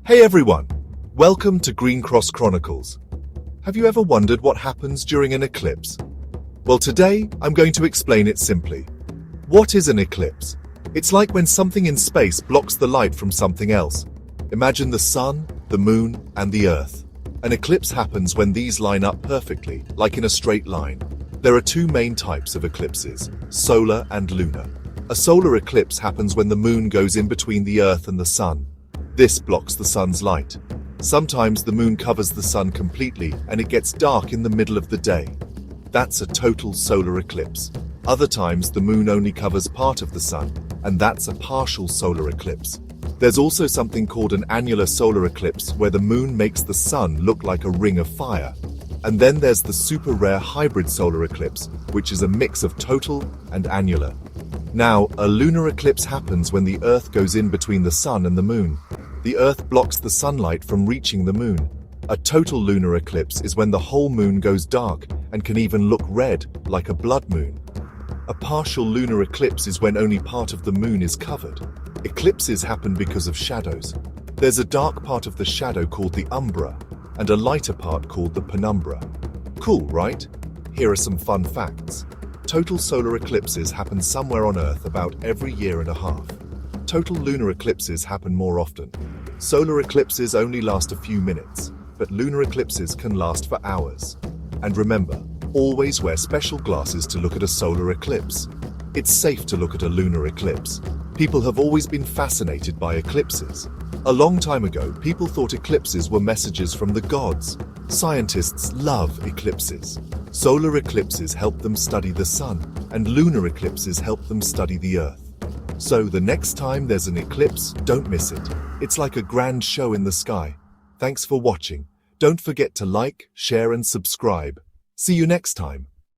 Hey everyone! Welcome to Green Cross Chronicles. Have you ever wondered what happens during an eclipse? Well, today I'm going to explain it simply. What is an eclipse? It's like when something in space blocks the light from something else. Imagine the sun, the moon, and the earth. An eclipse happens when these line up perfectly, like in a straight line. There are two main types of eclipses, solar and lunar. A solar eclipse happens when the moon goes in between the earth and the sun. This blocks the sun's light. Sometimes the moon covers the sun completely and it gets dark in the middle of the day. That's a total solar eclipse. Other times the moon only covers part of the sun, and that's a partial solar eclipse. There's also something called an annular solar eclipse where the moon makes the sun look like a ring of fire. And then there's the super rare hybrid solar eclipse, which is a mix of total and annular. Now, a lunar eclipse happens when the Earth goes in between the sun and the moon. The Earth blocks the sunlight from reaching the moon. A total lunar eclipse is when the whole moon goes dark and can even look red, like a blood moon. A partial lunar eclipse is when only part of the moon is covered. Eclipses happen because of shadows. There's a dark part of the shadow called the umbra, and a lighter part called the penumbra. Cool, right? Here are some fun facts. Total solar eclipses happen somewhere on Earth about every year and a half. Total lunar eclipses happen more often. Solar eclipses only last a few minutes, but lunar eclipses can last for hours. And remember, always wear special glasses to look at a solar eclipse. It's safe to look at a lunar eclipse. People have always been fascinated by eclipses. A long time ago, people thought eclipses were messages from the gods. Scientists love eclipses. Solar eclipses help them study the sun, and lunar eclipses help them study the Earth. So the next time there's an eclipse, don't miss it. It's like a grand show in the sky. Thanks for watching. Don't forget to like, share, and subscribe. See you next time.